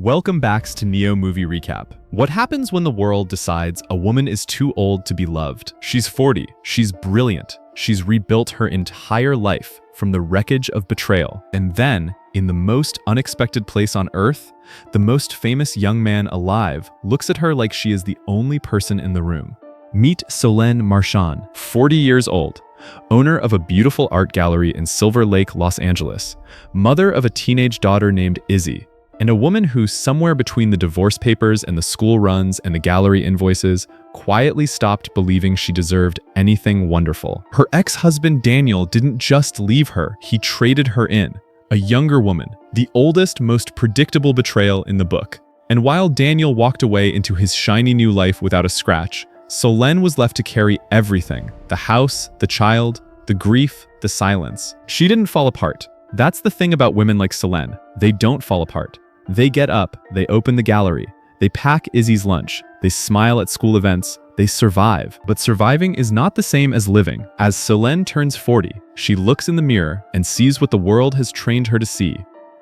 Welcome back to Neo Movie Recap. What happens when the world decides a woman is too old to be loved? She's 40, she's brilliant, she's rebuilt her entire life from the wreckage of betrayal. And then, in the most unexpected place on Earth, the most famous young man alive looks at her like she is the only person in the room. Meet Solenn Marchand, 40 years old, owner of a beautiful art gallery in Silver Lake, Los Angeles, mother of a teenage daughter named Izzy, and a woman who, somewhere between the divorce papers and the school runs and the gallery invoices, quietly stopped believing she deserved anything wonderful. Her ex-husband Daniel didn't just leave her, he traded her in. A younger woman, the oldest, most predictable betrayal in the book. And while Daniel walked away into his shiny new life without a scratch, Solenn was left to carry everything: the house, the child, the grief, the silence. She didn't fall apart. That's the thing about women like Solenn. They don't fall apart. They get up, they open the gallery, they pack Izzy's lunch, they smile at school events, they survive. But surviving is not the same as living. As Solenn turns 40, she looks in the mirror and sees what the world has trained her to see: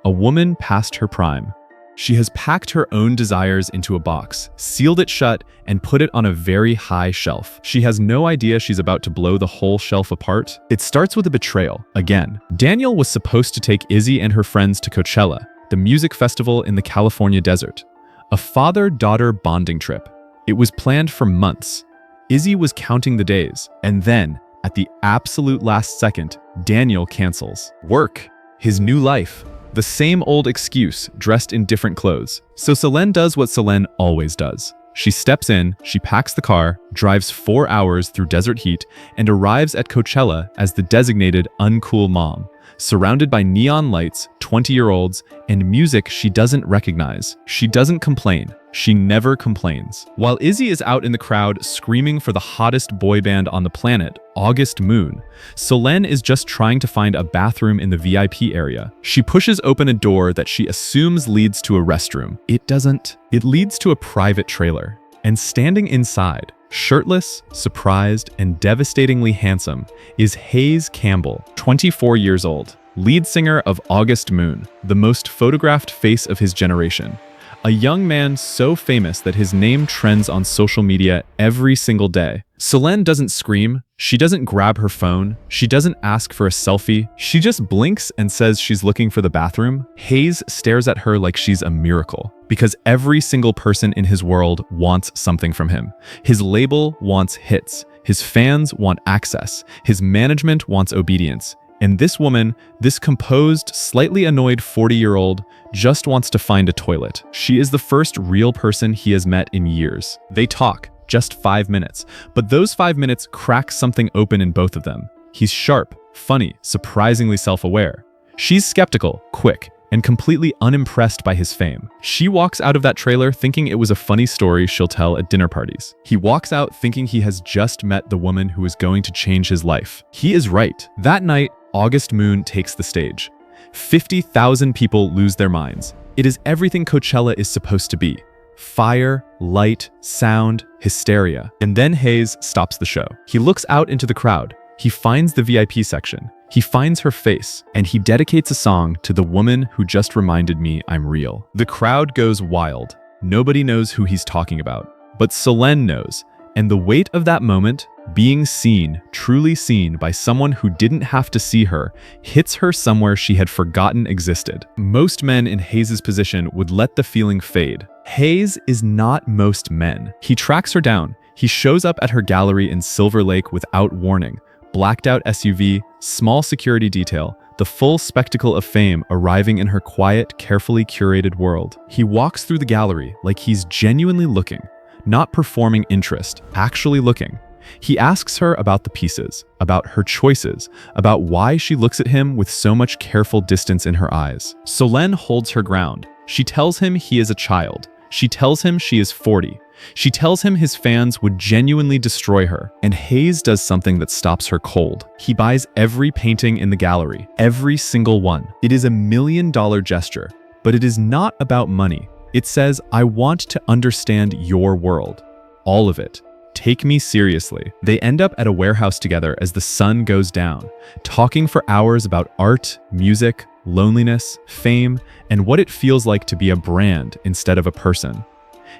a woman past her prime. She has packed her own desires into a box, sealed it shut, and put it on a very high shelf. She has no idea she's about to blow the whole shelf apart. It starts with a betrayal, again. Daniel was supposed to take Izzy and her friends to Coachella, the music festival in the California desert. A father-daughter bonding trip. It was planned for months. Izzy was counting the days, and then, at the absolute last second, Daniel cancels. Work. His new life. The same old excuse, dressed in different clothes. So Solenn does what Solenn always does. She steps in, she packs the car, drives 4 hours through desert heat, and arrives at Coachella as the designated uncool mom, surrounded by neon lights, 20-year-olds, and music she doesn't recognize. She doesn't complain. She never complains. While Izzy is out in the crowd screaming for the hottest boy band on the planet, August Moon, Solenn is just trying to find a bathroom in the VIP area. She pushes open a door that she assumes leads to a restroom. It doesn't. It leads to a private trailer. And standing inside, shirtless, surprised, and devastatingly handsome, is Hayes Campbell, 24 years old, lead singer of August Moon, the most photographed face of his generation. A young man so famous that his name trends on social media every single day. Solenn doesn't scream, she doesn't grab her phone, she doesn't ask for a selfie, she just blinks and says she's looking for the bathroom. Hayes stares at her like she's a miracle, because every single person in his world wants something from him. His label wants hits, his fans want access, his management wants obedience. And this woman, this composed, slightly annoyed 40-year-old, just wants to find a toilet. She is the first real person he has met in years. They talk, just 5 minutes, but those 5 minutes crack something open in both of them. He's sharp, funny, surprisingly self-aware. She's skeptical, quick, and completely unimpressed by his fame. She walks out of that trailer thinking it was a funny story she'll tell at dinner parties. He walks out thinking he has just met the woman who is going to change his life. He is right. That night, August Moon takes the stage. 50,000 people lose their minds. It is everything Coachella is supposed to be. Fire, light, sound, hysteria. And then Hayes stops the show. He looks out into the crowd. He finds the VIP section. He finds her face, and he dedicates a song to the woman who just reminded me I'm real. The crowd goes wild. Nobody knows who he's talking about. But Solenn knows. And the weight of that moment, being seen, truly seen by someone who didn't have to see her, hits her somewhere she had forgotten existed. Most men in Hayes' position would let the feeling fade. Hayes is not most men. He tracks her down. He shows up at her gallery in Silver Lake without warning. Blacked out SUV, small security detail, the full spectacle of fame arriving in her quiet, carefully curated world. He walks through the gallery like he's genuinely looking. Not performing interest, actually looking. He asks her about the pieces, about her choices, about why she looks at him with so much careful distance in her eyes. Solenn holds her ground. She tells him he is a child. She tells him she is 40. She tells him his fans would genuinely destroy her. And Hayes does something that stops her cold. He buys every painting in the gallery, every single one. It is $1 million gesture, but it is not about money. It says, I want to understand your world. All of it. Take me seriously. They end up at a warehouse together as the sun goes down, talking for hours about art, music, loneliness, fame, and what it feels like to be a brand instead of a person.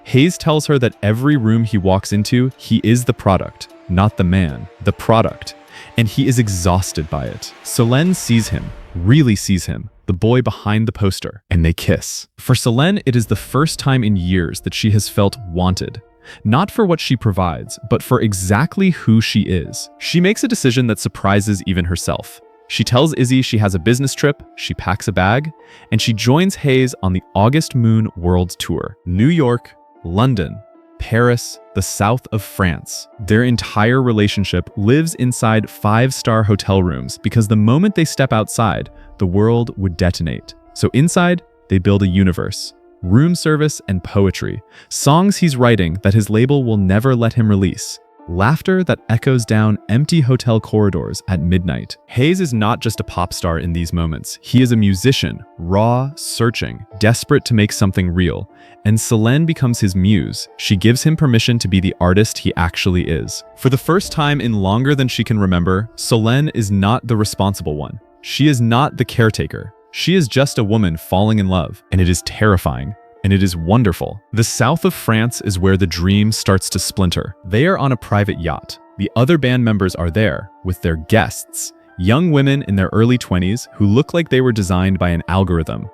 Hayes tells her that every room he walks into, he is the product, not the man, the product, and he is exhausted by it. Selene sees him, really sees him, the boy behind the poster, and they kiss. For Selene, it is the first time in years that she has felt wanted. Not for what she provides, but for exactly who she is. She makes a decision that surprises even herself. She tells Izzy she has a business trip, she packs a bag, and she joins Hayes on the August Moon World Tour. New York, London, Paris, the south of France. Their entire relationship lives inside 5-star hotel rooms because the moment they step outside, the world would detonate. So inside, they build a universe. Room service and poetry. Songs he's writing that his label will never let him release. Laughter that echoes down empty hotel corridors at midnight. Hayes is not just a pop star in these moments. He is a musician, raw, searching, desperate to make something real. And Selene becomes his muse. She gives him permission to be the artist he actually is. For the first time in longer than she can remember, Selene is not the responsible one. She is not the caretaker. She is just a woman falling in love, and it is terrifying. And it is wonderful. The south of France is where the dream starts to splinter. They are on a private yacht. The other band members are there, with their guests, young women in their early 20s who look like they were designed by an algorithm.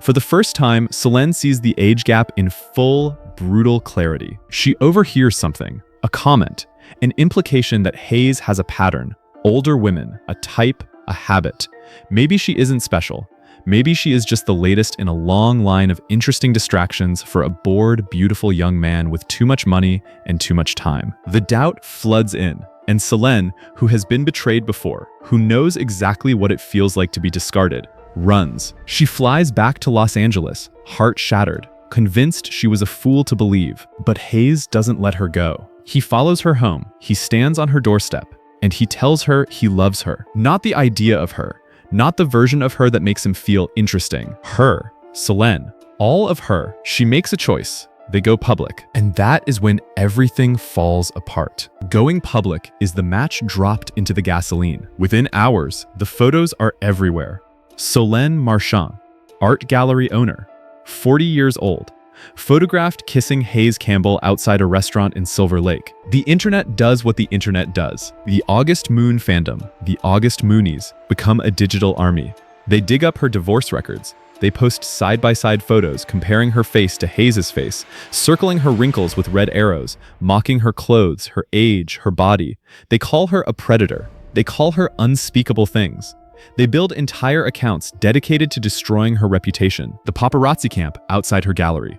For the first time, Selene sees the age gap in full, brutal clarity. She overhears something, a comment, an implication that Hayes has a pattern, older women, a type, a habit. Maybe she isn't special. Maybe she is just the latest in a long line of interesting distractions for a bored, beautiful young man with too much money and too much time. The doubt floods in, and Selene, who has been betrayed before, who knows exactly what it feels like to be discarded, runs. She flies back to Los Angeles, heart shattered, convinced she was a fool to believe. But Hayes doesn't let her go. He follows her home, he stands on her doorstep, and he tells her he loves her. Not the idea of her, not the version of her that makes him feel interesting. Her, Selene, all of her. She makes a choice. They go public. And that is when everything falls apart. Going public is the match dropped into the gasoline. Within hours, the photos are everywhere. Selene Marchand, art gallery owner, 40 years old, photographed kissing Hayes Campbell outside a restaurant in Silver Lake. The internet does what the internet does. The August Moon fandom, the August Moonies, become a digital army. They dig up her divorce records. They post side-by-side photos comparing her face to Hayes' face, circling her wrinkles with red arrows, mocking her clothes, her age, her body. They call her a predator. They call her unspeakable things. They build entire accounts dedicated to destroying her reputation. The paparazzi camp outside her gallery.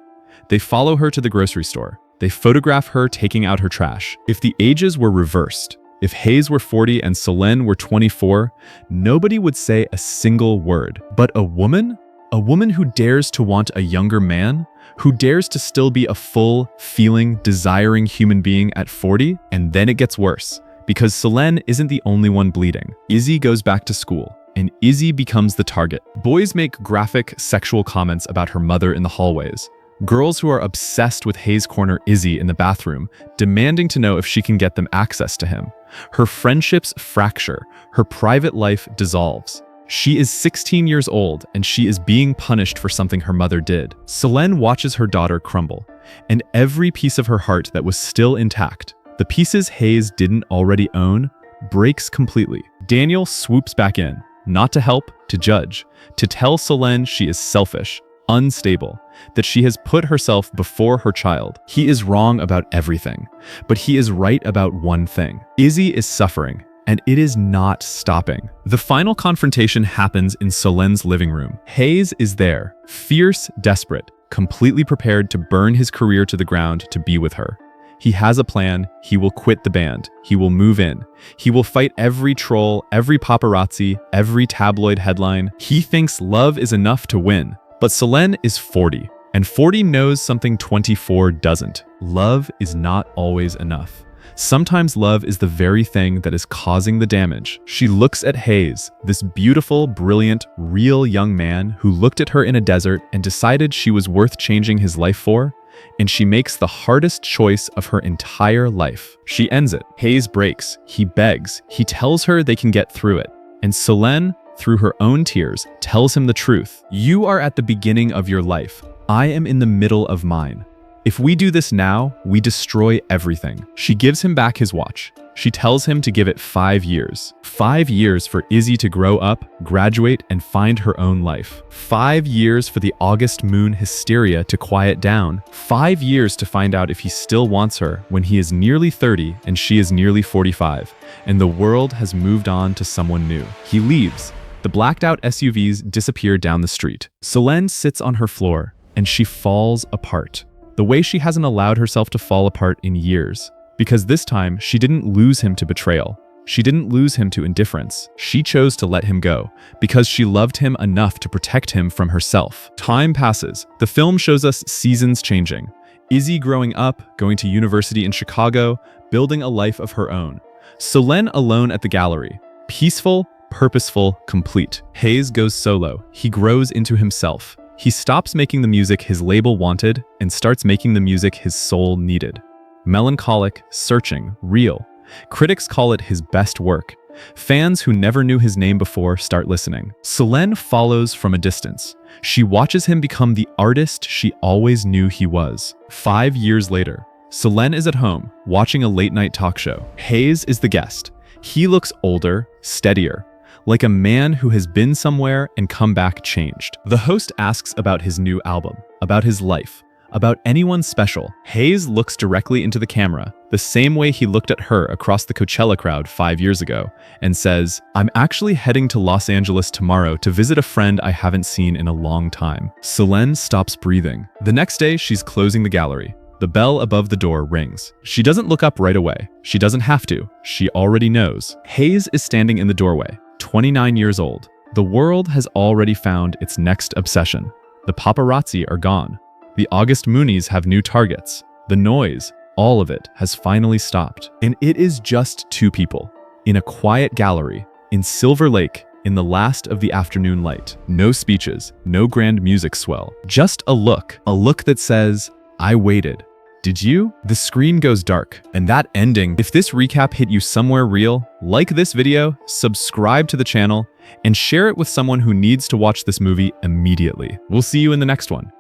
They follow her to the grocery store. They photograph her taking out her trash. If the ages were reversed, if Hayes were 40 and Selene were 24, nobody would say a single word. But a woman? A woman who dares to want a younger man? Who dares to still be a full, feeling, desiring human being at 40? And then it gets worse. Because Selene isn't the only one bleeding. Izzy goes back to school, and Izzy becomes the target. Boys make graphic, sexual comments about her mother in the hallways. Girls who are obsessed with Hayes corner Izzy in the bathroom, demanding to know if she can get them access to him. Her friendships fracture. Her private life dissolves. She is 16 years old, and she is being punished for something her mother did. Selene watches her daughter crumble, and every piece of her heart that was still intact, the pieces Hayes didn't already own, breaks completely. Daniel swoops back in, not to help, to judge, to tell Selene she is selfish, unstable, that she has put herself before her child. He is wrong about everything, but he is right about one thing. Izzy is suffering, and it is not stopping. The final confrontation happens in Selene's living room. Hayes is there, fierce, desperate, completely prepared to burn his career to the ground to be with her. He has a plan. He will quit the band. He will move in. He will fight every troll, every paparazzi, every tabloid headline. He thinks love is enough to win. But Selene is 40, and 40 knows something 24 doesn't. Love is not always enough. Sometimes love is the very thing that is causing the damage. She looks at Hayes, this beautiful, brilliant, real young man who looked at her in a desert and decided she was worth changing his life for, and she makes the hardest choice of her entire life. She ends it. Hayes breaks. He begs. He tells her they can get through it. And Selene, through her own tears, tells him the truth. You are at the beginning of your life. I am in the middle of mine. If we do this now, we destroy everything. She gives him back his watch. She tells him to give it 5 years. 5 years for Izzy to grow up, graduate, and find her own life. 5 years for the August moon hysteria to quiet down. 5 years to find out if he still wants her when he is nearly 30 and she is nearly 45, and the world has moved on to someone new. He leaves. The blacked out SUVs disappear down the street. Selene sits on her floor, and she falls apart. The way she hasn't allowed herself to fall apart in years. Because this time, she didn't lose him to betrayal. She didn't lose him to indifference. She chose to let him go, because she loved him enough to protect him from herself. Time passes. The film shows us seasons changing. Izzy growing up, going to university in Chicago, building a life of her own. Selene alone at the gallery. Peaceful, purposeful, complete. Hayes goes solo. He grows into himself. He stops making the music his label wanted and starts making the music his soul needed. Melancholic, searching, real. Critics call it his best work. Fans who never knew his name before start listening. Selene follows from a distance. She watches him become the artist she always knew he was. 5 years later, Selene is at home, watching a late-night talk show. Hayes is the guest. He looks older, steadier, like a man who has been somewhere and come back changed. The host asks about his new album, about his life, about anyone special. Hayes looks directly into the camera, the same way he looked at her across the Coachella crowd 5 years ago, and says, "I'm actually heading to Los Angeles tomorrow to visit a friend I haven't seen in a long time." Selene stops breathing. The next day, she's closing the gallery. The bell above the door rings. She doesn't look up right away. She doesn't have to. She already knows. Hayes is standing in the doorway, 29 years old. The world has already found its next obsession. The paparazzi are gone. The August Moonies have new targets. The noise, all of it, has finally stopped. And it is just 2 people, in a quiet gallery, in Silver Lake, in the last of the afternoon light. No speeches, no grand music swell. Just a look that says, "I waited. Did you?" The screen goes dark, and that ending, if this recap hit you somewhere real, like this video, subscribe to the channel, and share it with someone who needs to watch this movie immediately. We'll see you in the next one.